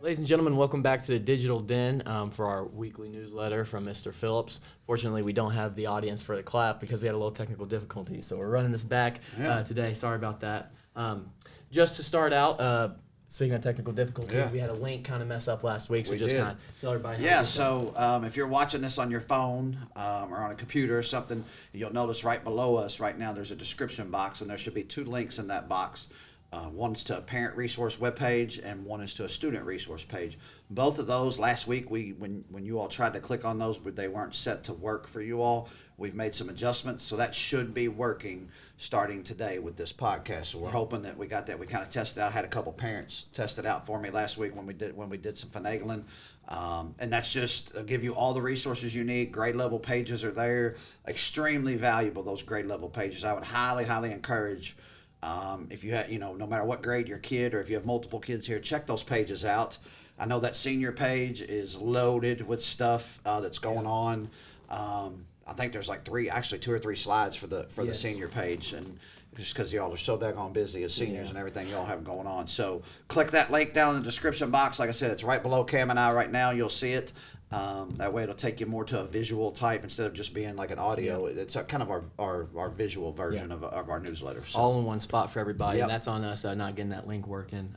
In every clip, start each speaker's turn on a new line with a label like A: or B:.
A: Ladies and gentlemen, welcome back to the Digital Den for our weekly newsletter from Mr. Phillips. Fortunately, we don't have the audience for the clap because we had a little technical difficulty, so we're running this back today. Sorry about that. Just to start out, speaking of technical difficulties, we had a link kind of mess up last week, so just kind of tell everybody.
B: If you're watching this on your phone or on a computer or something, you'll notice right below us right now there's a description box, and there should be two links in that box. One's to a parent resource webpage and one is to a student resource page. Both of those last week, when you all tried to click on those, but they weren't set to work for you all, we've made some adjustments, so that should be working starting today with this podcast. So we're hoping that we got that. We kind of tested out. I had a couple parents test it out for me last week when we did some finagling, and that's just give you all the resources you need. Grade level pages are there, extremely valuable. Those grade level pages, I would highly encourage. If you have, no matter what grade your kid, or if you have multiple kids here, check those pages out. I know that senior page is loaded with stuff that's going on. I think there's like two or three slides for the senior page, and just because y'all are so daggone busy as seniors and everything y'all have going on. So click that link down in the description box. Like I said, it's right below Cam and I right now. You'll see it. That way it'll take you more to a visual type instead of just being like an audio. It's kind of our visual version of our newsletter. So.
A: All in one spot for everybody, and that's on us not getting that link working.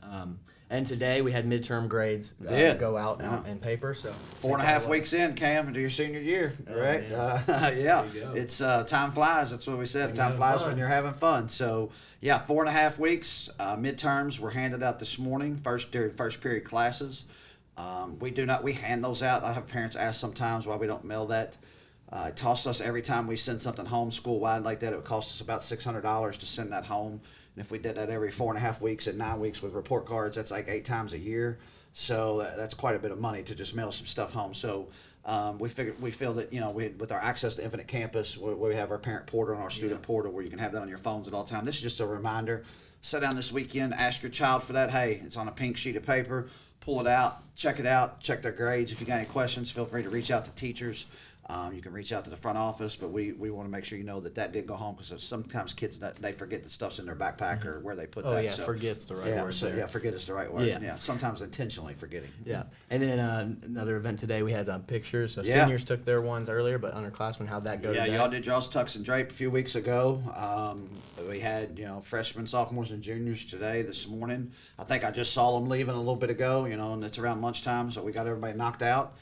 A: And today we had midterm grades go out in paper. So
B: 4.5 weeks in, Cam, into your senior year, right? It's time flies. That's what we said. Time flies when you're having fun. So 4.5 weeks. Midterms were handed out this morning. First period classes. We hand those out. I have parents ask sometimes why we don't mail that. It costs us every time we send something home school-wide like that. It would cost us about $600 to send that home. And if we did that every 4.5 weeks and 9 weeks with report cards, that's like 8 times a year. So that's quite a bit of money to just mail some stuff home. So we feel that with our access to Infinite Campus, we have our parent portal and our student portal where you can have that on your phones at all times. This is just a reminder. Sit down this weekend, ask your child for that. Hey, it's on a pink sheet of paper. Pull it out, check their grades. If you got any questions, feel free to reach out to teachers. You can reach out to the front office, but we want to make sure you know that did go home, because sometimes kids they forget the stuff's in their backpack or where they put that.
A: So, forget's the right word.
B: Forget is the right word. Yeah, sometimes intentionally forgetting.
A: Yeah, and then another event today, we had pictures. So seniors took their ones earlier, but underclassmen, how'd that go today?
B: Y'all did y'all's tux and drape a few weeks ago. We had freshmen, sophomores, and juniors this morning. I think I just saw them leaving a little bit ago. And it's around lunchtime, so we got everybody knocked out.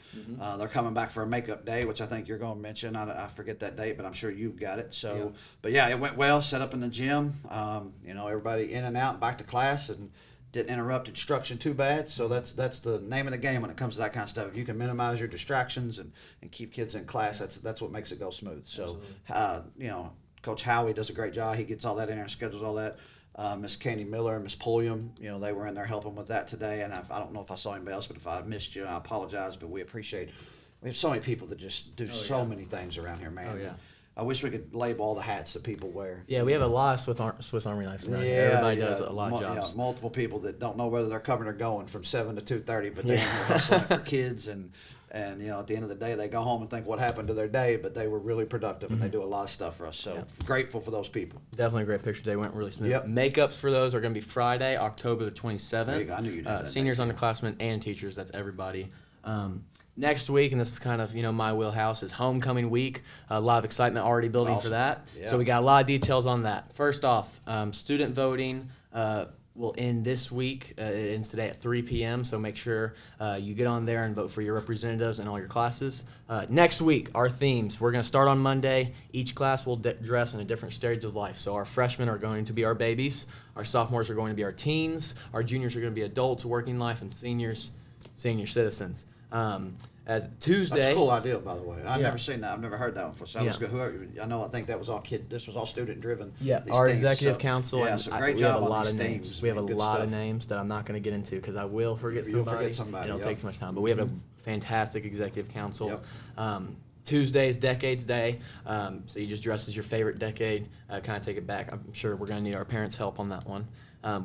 B: They're coming back for a makeup day, which I think you're going to mention. I forget that date, but I'm sure you've got it. So, but it went well. Set up in the gym. Everybody in and out, back to class, and didn't interrupt instruction too bad. So that's the name of the game when it comes to that kind of stuff. If you can minimize your distractions and keep kids in class, that's what makes it go smooth. So, Coach Howie does a great job. He gets all that in there, schedules all that. Miss Candy Miller and Miss Pulliam, they were in there helping with that today. And I don't know if I saw anybody else, but if I missed you, I apologize. But we appreciate. We have so many people that just do many things around here, man. I wish we could label all the hats that people wear.
A: Yeah, we have a lot of Swiss Army knives around here. Everybody does a lot of jobs.
B: Multiple people that don't know whether they're coming or going from 7 to 2:30, but they're hustling for kids and at the end of the day, they go home and think what happened to their day, but they were really productive and they do a lot of stuff for us. So grateful for those people.
A: Definitely a great picture today. Went really smooth. Makeups for those are going to be Friday, October the 27th.
B: There you go. I knew you did.
A: Seniors, underclassmen, and teachers. That's everybody. Next week, and this is kind of my wheelhouse, is homecoming week. A lot of excitement already building for that. So we got a lot of details on that. First off, student voting will end this week. It ends today at 3 p.m., so make sure you get on there and vote for your representatives in all your classes. Next week, our themes. We're going to start on Monday. Each class will dress in a different stage of life. So our freshmen are going to be our babies. Our sophomores are going to be our teens. Our juniors are going to be adults, working life, and seniors, senior citizens. As Tuesday.
B: That's a cool idea, by the way. I've never seen that. I've never heard that one before. So I think that was all This was all student driven.
A: Yeah, our executive council.
B: Yeah, so great job on these
A: names.
B: themes.
A: We have a lot of names that I'm not going to get into because I will forget somebody. It'll take so much time. But we have a fantastic executive council. Tuesday is Decades Day, so you just dress as your favorite decade, kind of take it back. I'm sure we're going to need our parents' help on that one.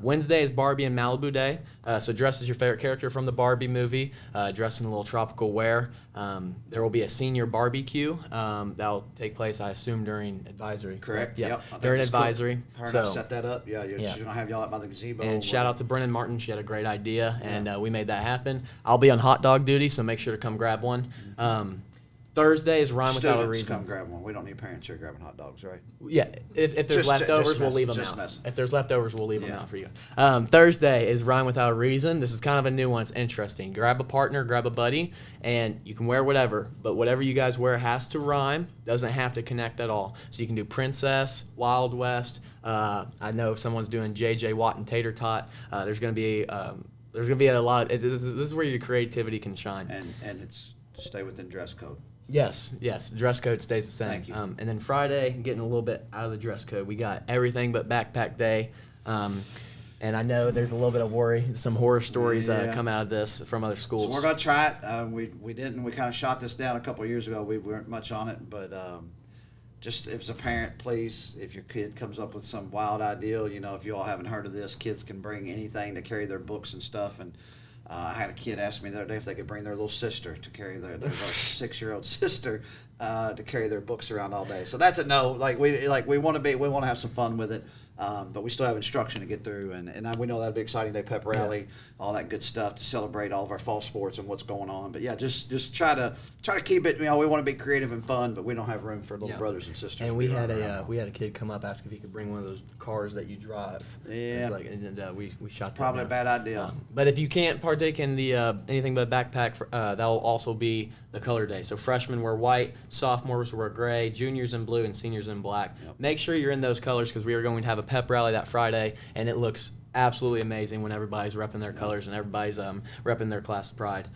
A: Wednesday is Barbie and Malibu Day, so dress as your favorite character from the Barbie movie, dress in a little tropical wear. There will be a senior barbecue that'll take place, I assume, during advisory.
B: Correct.
A: Yeah,
B: Yep.
A: during advisory.
B: Her and
A: So,
B: I set that up. Yeah,
A: Yeah.
B: she's gonna have y'all out by the gazebo.
A: and shout out to Brennan Martin. She had a great idea, and we made that happen. I'll be on hot dog duty, so make sure to come grab one. Thursday is Rhyme Without a
B: Students
A: Reason.
B: come grab one. We don't need parents here grabbing hot dogs, right?
A: Yeah, if there's
B: Just-
A: leftovers,
B: just
A: we'll leave them
B: messing,
A: out.
B: just messing.
A: If there's leftovers, we'll leave them
B: Yeah.
A: out for you. Thursday is Rhyme Without a Reason. This is kind of a new one. It's interesting. Grab a partner, grab a buddy, and you can wear whatever, but whatever you guys wear has to rhyme. Doesn't have to connect at all. So you can do Princess, Wild West. I know if someone's doing J.J. Watt and Tater Tot, there's going to be a lot. This is where your creativity can shine.
B: And it's stay within dress code.
A: Yes. Dress code stays the same.
B: Thank you.
A: And then Friday, getting a little bit out of the dress code, we got everything but backpack day. And I know there's a little bit of worry. Some horror stories
B: Yeah.
A: come out of this from other schools.
B: So we're gonna try it. We didn't. We kind of shot this down a couple of years ago. We weren't much on it, but just if as a parent, please, if your kid comes up with some wild idea, if you all haven't heard of this, kids can bring anything to carry their books and stuff. And I had a kid ask me the other day if they could bring their little sister to carry their 6-year-old sister to carry their books around all day. So that's a no. We want to have some fun with it, but we still have instruction to get through, and we know that'll be exciting day, pep rally, all that good stuff to celebrate all of our fall sports and what's going on. But yeah, just try to keep it. We want to be creative and fun, but we don't have room for little brothers and sisters.
A: And we had a kid come up ask if he could bring one of those cars that you drive.
B: Yeah.
A: We shot that
B: Probably
A: down.
B: a bad idea.
A: But if you can't partake in the anything but backpack, that'll also be the color day. So freshmen wear white, sophomores wear gray, juniors in blue, and seniors in black.
B: Yep.
A: Make sure you're in those colors because we are going to have a pep rally that Friday, and it looks absolutely amazing when everybody's repping their colors and everybody's repping their class pride.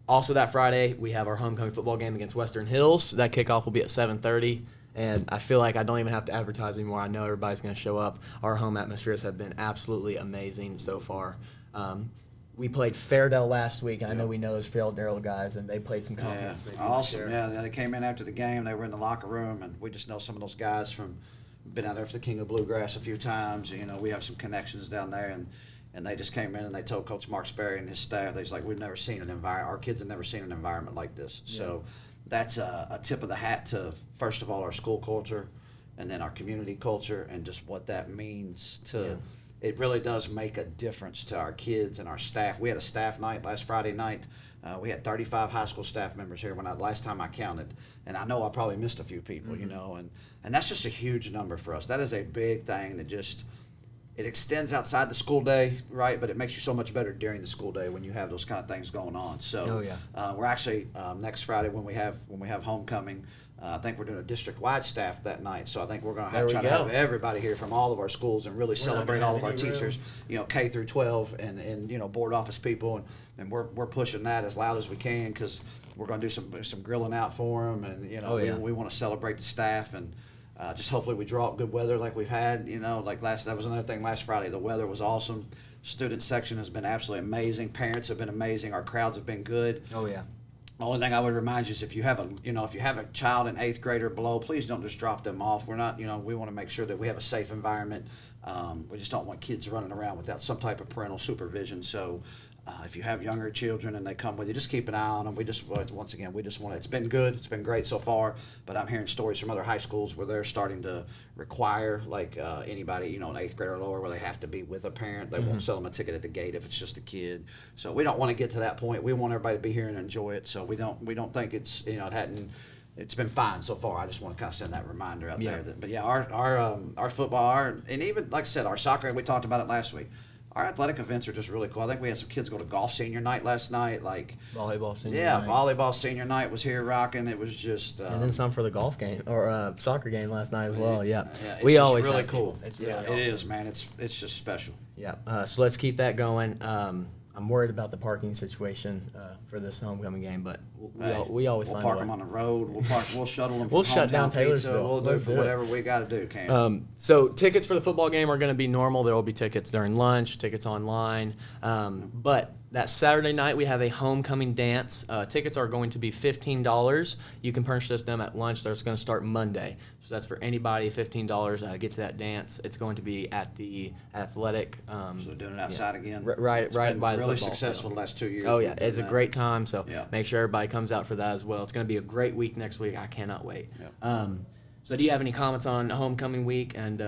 A: Also that Friday, we have our homecoming football game against Western Hills. That kickoff will be at 7:30. And I feel like I don't even have to advertise anymore. I know everybody's going to show up. Our home atmospheres have been absolutely amazing so far. We played Fairdale last week, and I know we know those Fairdale guys, and they played some
B: Yeah,
A: confidence. Maybe
B: awesome.
A: share.
B: Yeah, they came in after the game. They were in the locker room, and we just know some of those guys from been out there for the King of Bluegrass a few times. We have some connections down there, and they just came in and they told Coach Mark Sperry and his staff, they was like, we've never seen an environment. Our kids have never seen an environment like this.
A: Yeah.
B: So that's a tip of the hat to first of all our school culture, and then our community culture, and just what that means to.
A: Yeah.
B: It really does make a difference to our kids and our staff. We had a staff night last Friday night. We had 35 high school staff members here last time I counted, and I know I probably missed a few people, and that's just a huge number for us. That is a big thing that it extends outside the school day, right? But it makes you so much better during the school day when you have those kind of things going on. So we're actually next Friday when we have homecoming. I think we're doing a district-wide staff that night, so I think we're going to try to have everybody here from all of our schools and really celebrate all of our teachers, K through 12, and board office people, and we're pushing that as loud as we can because we're going to do some grilling out for them, and we want to celebrate the staff, and just hopefully we draw up good weather like we've had, that was another thing last Friday. The weather was awesome. Student section has been absolutely amazing. Parents have been amazing. Our crowds have been good.
A: Oh yeah.
B: The only thing I would remind you is if you have a child in 8th grade or below, please don't just drop them off. We're not, we want to make sure that we have a safe environment. We just don't want kids running around without some type of parental supervision. So if you have younger children and they come with you, just keep an eye on them. Once again, it's been good. It's been great so far, but I'm hearing stories from other high schools where they're starting to require anybody, an 8th grader or lower where they have to be with a parent. They won't sell them a ticket at the gate if it's just a kid. So we don't want to get to that point. We want everybody to be here and enjoy it. So we don't think it's, it's been fine so far. I just want to kind of send that reminder out there. But yeah, our football, and even like I said, our soccer, we talked about it last week. Our athletic events are just really cool. I think we had some kids go to golf senior night last night.
A: Volleyball senior night.
B: Volleyball senior night was here rocking. It was just
A: and then some for the golf game or soccer game last night as well. Yeah,
B: it's
A: we
B: just
A: always
B: really
A: have
B: cool.
A: people. It's really
B: it
A: awesome.
B: is, man. It's just special.
A: Yeah. So let's keep that going. I'm worried about the parking situation for this homecoming game, but we always
B: we'll
A: find
B: park
A: a way.
B: them on the road. We'll shuttle them.
A: We'll
B: from
A: shut down
B: Hometown Pizza.
A: Taylorsville.
B: We'll do
A: Let's
B: for
A: do it.
B: whatever we got to do, Cam.
A: So tickets for the football game are going to be normal. There will be tickets during lunch, tickets online. But that Saturday night we have a homecoming dance. Tickets are going to be $15. You can purchase them at lunch. That's going to start Monday. So that's for anybody, $15. Get to that dance. It's going to be at the athletic.
B: So doing it outside again.
A: Right
B: It's
A: by
B: been
A: the
B: really
A: football
B: successful
A: field.
B: the last 2 years.
A: Oh yeah,
B: we've done
A: it's a
B: that.
A: great time. So
B: Yeah.
A: make sure everybody comes out for that as well. It's going to be a great week next week. I cannot wait.
B: Yeah.
A: So do you have any comments on homecoming week? And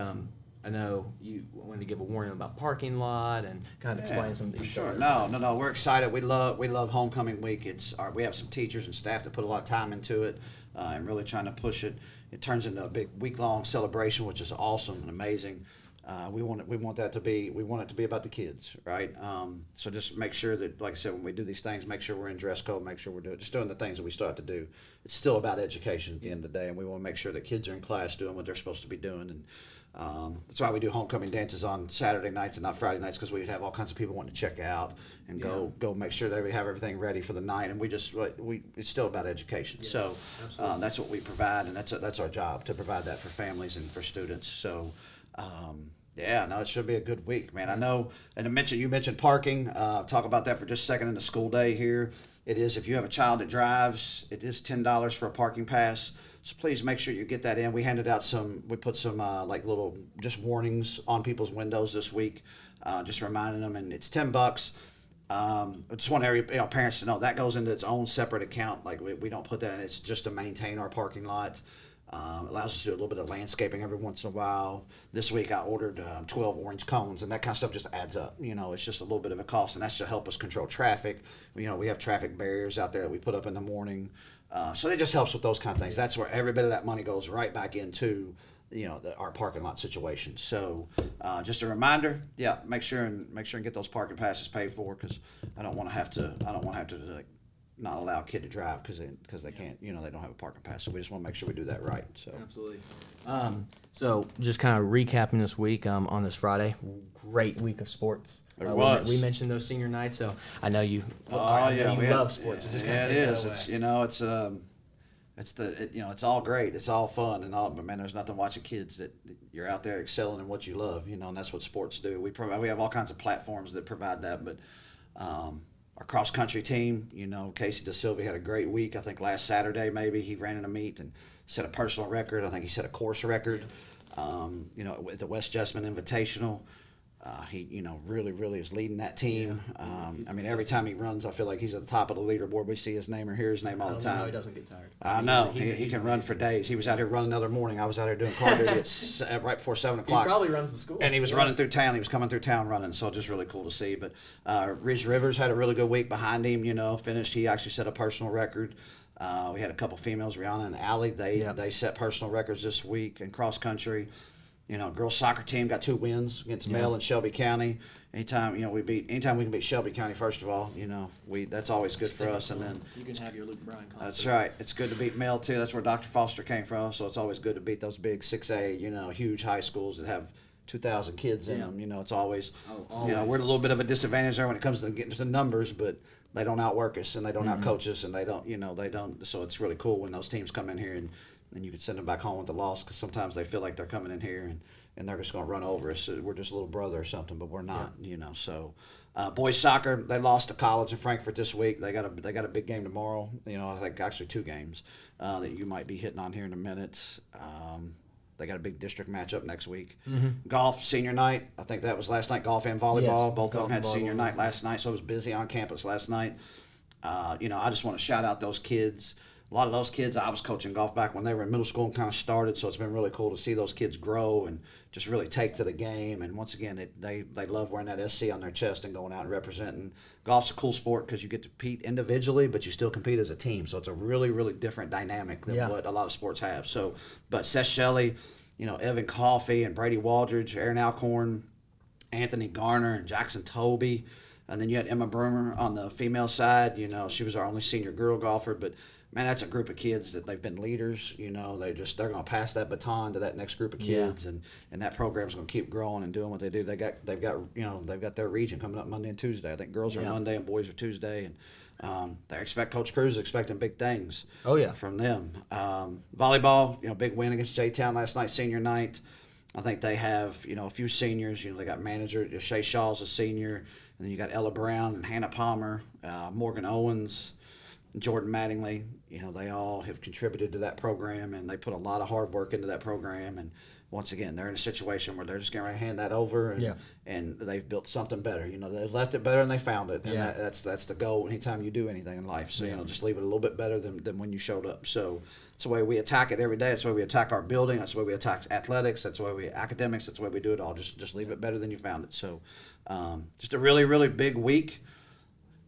A: I know you wanted to give a warning about parking lot and kind of explain some
B: For
A: details.
B: sure. No. We're excited. We love homecoming week. We have some teachers and staff that put a lot of time into it and really trying to push it. It turns into a big week-long celebration, which is awesome and amazing. We want it to be about the kids, right? So just make sure that, like I said, when we do these things, make sure we're in dress code, make sure we're doing the things that we still have to do. It's still about education at the end of the day, and we want to make sure that kids are in class doing what they're supposed to be doing. And that's why we do homecoming dances on Saturday nights and not Friday nights, because we'd have all kinds of people wanting to check out and go make sure that we have everything ready for the night. And it's still about education. Yes, so that's what we provide, and that's our job, to provide that for families and for students. So. It should be a good week, man. I know, and you mentioned parking. Talk about that for just a second in the school day here. It is, if you have a child that drives, it is $10 for a parking pass. So please make sure you get that in. We put some like little just warnings on people's windows this week, just reminding them, and it's $10. I just want parents to know that goes into its own separate account. Like we don't put that in. It's just to maintain our parking lot. Allows us to do a little bit of landscaping every once in a while. This week I ordered 12 orange cones, and that kind of stuff just adds up. It's just a little bit of a cost, and that's to help us control traffic. We have traffic barriers out there that we put up in the morning. So it just helps with those kind of things. That's where every bit of that money goes right back into our parking lot situation. So just a reminder, make sure and get those parking passes paid for, because I don't want to have to not allow a kid to drive because they can't, they don't have a parking pass. So we just want to make sure we do that right. So
A: Absolutely. So just kind of recapping this week on this Friday, great week of sports.
B: It was.
A: We mentioned those senior nights, so I know you.
B: you
A: love sports. So just
B: it is. It's all great. It's all fun and all, but man, there's nothing watching kids that you're out there excelling in what you love, and that's what sports do. We have all kinds of platforms that provide that, but our cross country team, Casey DeSilva had a great week. I think last Saturday maybe he ran in a meet and set a personal record. I think he set a course record. At the West Jessamine Invitational. He really is leading that team. Every time he runs, I feel like he's at the top of the leaderboard. We see his name or hear his name all the time.
A: He doesn't get tired.
B: I know. He can run for days. He was out here running the other morning. I was out here doing car duty right before 7 o'clock.
A: He probably runs the school.
B: And he was running through town. He was coming through town running, so just really cool to see. But Ridge Rivers had a really good week behind him, finished. He actually set a personal record. We had a couple females, Rihanna and Allie. They set personal records this week in cross country. Girls soccer team got 2 wins against Mel and Shelby County. Anytime we can beat Shelby County, first of all, that's always good for us. And then
A: you can have your Luke Bryan concert.
B: That's right. It's good to beat Mel too. That's where Dr. Foster came from. So it's always good to beat those big 6A, huge high schools that have 2,000 kids in them. It's always, we're at a little bit of a disadvantage there when it comes to getting to the numbers, but they don't outwork us and they don't outcoach us and they don't. So it's really cool when those teams come in here and you can send them back home with the loss, because sometimes they feel like they're coming in here and they're just going to run over us. We're just a little brother or something, but we're not, So boys soccer, they lost to college in Frankfurt this week. They got a big game tomorrow. I think actually 2 games that you might be hitting on here in a minute. They got a big district matchup next week. Golf senior night. I think that was last night. Golf and volleyball.
A: Yes,
B: Both of them had senior night
A: last
B: last night, so it was busy on campus last night. I just want to shout out those kids. A lot of those kids, I was coaching golf back when they were in middle school and kind of started, so it's been really cool to see those kids grow and just really take to the game. And once again, they love wearing that SC on their chest and going out and representing. Golf's a cool sport because you get to compete individually, but you still compete as a team. So it's a really, really different dynamic than what a lot of sports have. So, but Seth Shelley, Evan Coffey and Brady Waldridge, Aaron Alcorn, Anthony Garner and Jackson Toby. And then you had Emma Broomer on the female side. She was our only senior girl golfer, but man, that's a group of kids that they've been leaders. You know, they're going to pass that baton to that next group of kids, and that program's going to keep growing and doing what they do. They've got their region coming up Monday and Tuesday. I think girls are Monday and boys are Tuesday, and Coach Cruz is expecting big things.
A: Oh yeah,
B: from them. Volleyball, big win against J-Town last night, senior night. I think they have a few seniors. They got manager Shay Shaw's a senior, and then you got Ella Brown and Hannah Palmer, Morgan Owens, Jordan Mattingly. They all have contributed to that program, and they put a lot of hard work into that program. And once again, they're in a situation where they're just going to hand that over, and they've built something better. They've left it better than they found it, and that's the goal anytime you do anything in life. So just leave it a little bit better than when you showed up. So that's the way we attack it every day. That's the way we attack our building. That's the way we attack athletics. That's the way we academics. That's the way we do it all. Just leave it better than you found it. So just a really, really big week.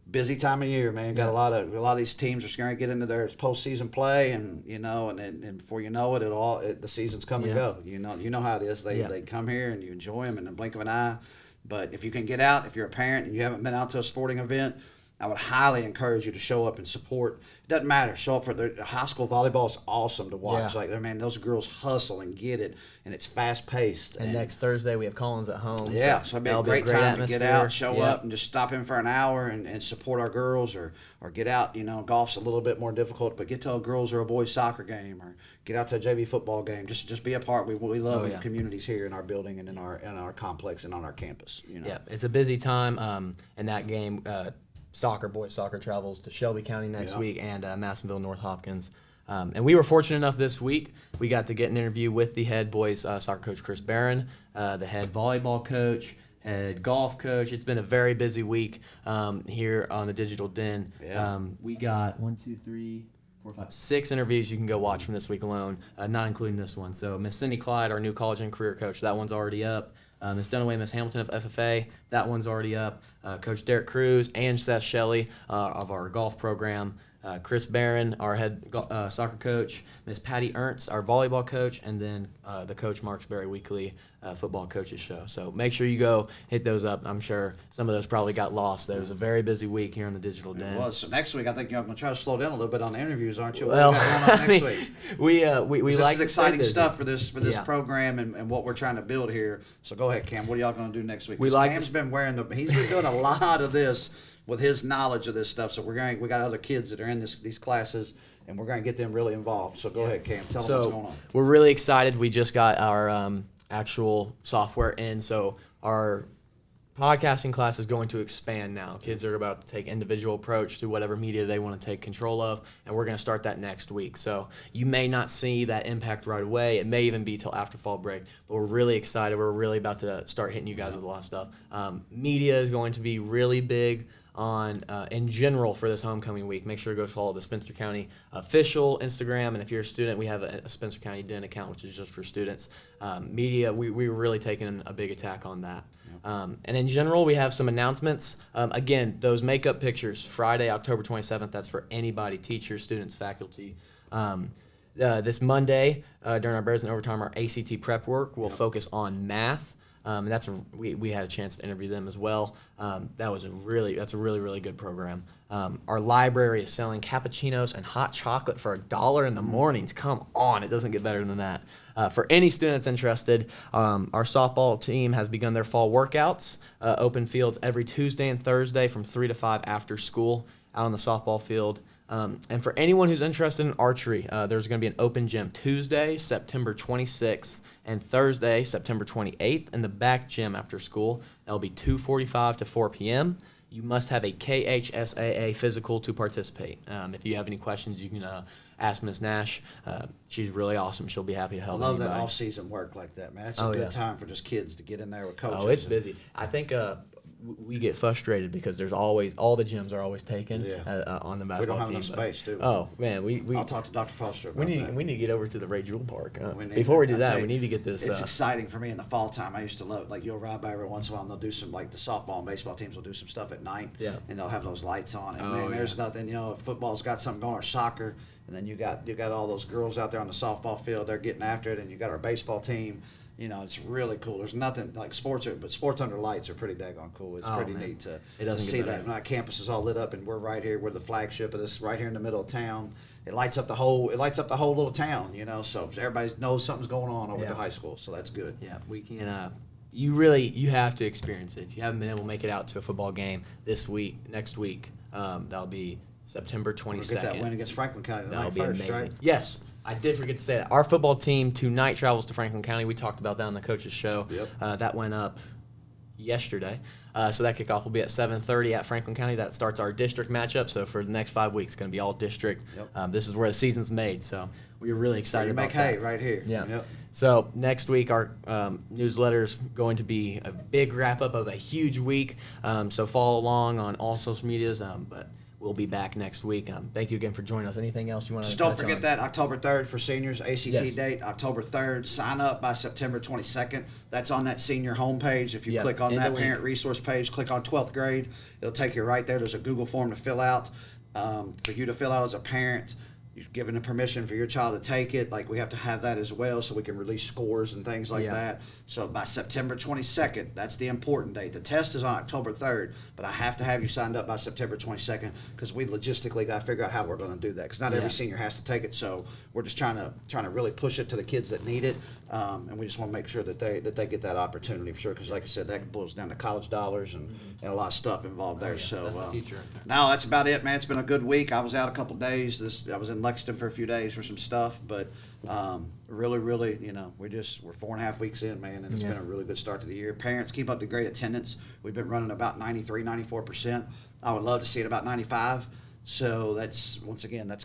B: Busy time of year, man. Got a lot of these teams are going to get into their postseason play, and and before you know it, the season's come and go. You know how it is. They come here and you enjoy them in the blink of an eye. But if you can get out, if you're a parent and you haven't been out to a sporting event, I would highly encourage you to show up and support. It doesn't matter. Show up for the high school volleyball is awesome to watch. Those girls hustle and get it, and it's fast paced.
A: And next Thursday we have Collins at home.
B: Yeah, so it'd be a great time to get out, show up, and just stop in for an hour and support our girls, or get out. Golf's a little bit more difficult, but get to a girls or a boys soccer game, or get out to a JV football game. Just be a part. We love the communities here in our building and in our complex and on our campus.
A: Yeah, it's a busy time, and that game. Boys soccer travels to Shelby County next week, and Madisonville North Hopkins. And we were fortunate enough this week, we got to get an interview with the head boys soccer coach, Chris Barron, the head volleyball coach, head golf coach. It's been a very busy week here on the Digital Den. We got 6 interviews you can go watch from this week alone, not including this one. So Miss Cindy Clyde, our new college and career coach, that one's already up. Miss Dunaway, Miss Hamilton of FFA, that one's already up. Coach Derek Cruz and Seth Shelley of our golf program. Chris Barron, our head soccer coach. Miss Patty Ernst, our volleyball coach. And then the Coach Marks Berry Weekly football coaches show. So make sure you go hit those up. I'm sure some of those probably got lost. There was a very busy week here in the Digital Den.
B: It was. So next week, I think you're going to try to slow down a little bit on the interviews, aren't you?
A: Well,
B: what do you got going on next week?
A: We
B: this
A: like
B: is exciting stuff for this program and what we're trying to build here. So go ahead, Cam. What are y'all going to do next week? Cam's been he's been doing a lot of this with his knowledge of this stuff. So we got other kids that are in these classes, and we're going to get them really involved. So go ahead, Cam. Tell them what's going on.
A: We're really excited. We just got our actual software in, so our podcasting class is going to expand now. Kids are about to take individual approach to whatever media they want to take control of, and we're going to start that next week. So you may not see that impact right away. It may even be till after fall break, but we're really excited. We're really about to start hitting you guys with a lot of stuff. Media is going to be really big on in general for this homecoming week. Make sure to go follow the Spencer County official Instagram, and if you're a student, we have a Spencer County Den account, which is just for students. Media, we're really taking a big attack on that. And in general, we have some announcements. Again, those makeup pictures, Friday, October 27th, that's for anybody, teachers, students, faculty. This Monday, during our Bears in Overtime, our ACT prep work will focus on math. We had a chance to interview them as well. That's a really good program. Our library is selling cappuccinos and hot chocolate for $1 in the mornings. Come on, it doesn't get better than that. For any students interested, our softball team has begun their fall workouts. Open fields every Tuesday and Thursday from 3 to 5 after school out on the softball field. And for anyone who's interested in archery, there's going to be an open gym Tuesday, September 26th, and Thursday, September 28th, in the back gym after school. That'll be 2:45 to 4 p.m. You must have a KHSAA physical to participate. If you have any questions, you can ask Ms. Nash. She's really awesome. She'll be happy to help.
B: I love
A: anybody.
B: that off-season work like that, man. It's a good time for just kids to get in there with coaches.
A: Oh, it's busy. I think we get frustrated because there's always all the gyms are always taken on the basketball team.
B: We don't have enough space, do we?
A: Oh man, I'll
B: talk to Dr. Foster about that.
A: We need to get over to the Ray Jewell Park. Before we do that, we need to get this.
B: It's exciting for me in the fall time. I used to love you'll ride by every once in a while and they'll do some the softball and baseball teams will do some stuff at night. Yeah. And they'll have those lights on. And there's nothing. If football's got something going or soccer, and then you got all those girls out there on the softball field. They're getting after it, and you got our baseball team. It's really cool. There's nothing like sports under lights are pretty daggone cool. It's pretty neat to see that. When our campus is all lit up and we're right here, we're the flagship of this, right here in the middle of town. it lights up the whole little town, you know. So everybody knows something's going on over at the high school. So that's good.
A: Yeah, we can. You have to experience it. If you haven't been able to make it out to a football game next week, that'll be September 22nd.
B: We'll get that win against Franklin County tonight.
A: That'll be
B: first,
A: amazing.
B: right?
A: Yes, I did forget to say that. Our football team tonight travels to Franklin County. We talked about that on the coaches show.
B: Yep.
A: That went up yesterday. So that kickoff will be at 7:30 at Franklin County. That starts our district matchup. So for the next 5 weeks, it's going to be all district.
B: Yep.
A: This is where the season's made. So we're really excited about that.
B: Make hay right here.
A: Yeah.
B: Yep.
A: So next week, our newsletter is going to be a big wrap-up of a huge week. So follow along on all social medias. But we'll be back next week. Thank you again for joining us. Anything else you want to
B: Just don't forget that October 3rd for seniors, ACT date, October 3rd. Sign up by September 22nd. That's on that senior homepage. If you click on that parent resource page, click on 12th grade, it'll take you right there. There's a Google form to fill out for you to fill out as a parent. You've given the permission for your child to take it. Like, we have to have that as well so we can release scores and things like that. So by September 22nd, that's the important date. The test is on October 3rd, but I have to have you signed up by September 22nd because we logistically got to figure out how we're going to do that because not every senior has to take it. So we're just trying to really push it to the kids that need it, and we just want to make sure that they get that opportunity for sure because, like I said, that boils down to college dollars and a lot of stuff involved there. So
A: that's the future.
B: No, that's about it, man. It's been a good week. I was out a couple days. I was in Lexington for a few days for some stuff, but really, you know, we're 4.5 weeks in, man, and it's been a really good start to the year. Parents, keep up the great attendance. We've been running about 93-94%. I would love to see it about 95. So that's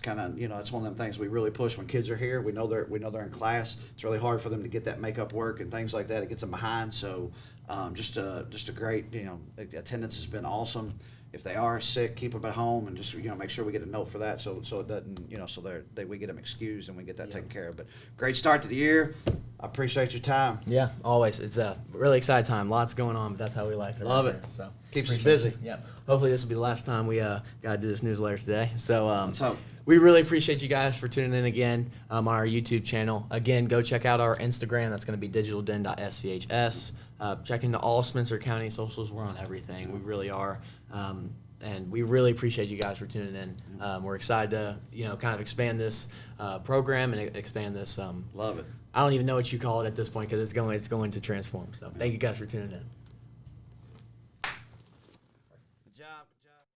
B: kind of, you know, it's one of them things we really push when kids are here. We know they're in class. It's really hard for them to get that makeup work and things like that. It gets them behind. So just a great, you know, attendance has been awesome. If they are sick, keep them at home and just, you know, make sure we get a note for that so it doesn't, you know, so we get them excused and we get that taken care of. But great start to the year. I appreciate your time.
A: Yeah, always. It's a really exciting time. Lots going on, but that's how we like it.
B: Love it.
A: So
B: keeps us busy.
A: Yeah. Hopefully this will be the last time we got to do this newsletter today. So
B: let's hope.
A: We really appreciate you guys for tuning in again on our YouTube channel. Again, go check out our Instagram. That's going to be digitalden.schs. Check into all Spencer County socials. We're on everything. We really are. And we really appreciate you guys for tuning in. We're excited to, you know, kind of expand this program and expand this.
B: Love it.
A: I don't even know what you call it at this point because it's going to transform. So thank you guys for tuning in.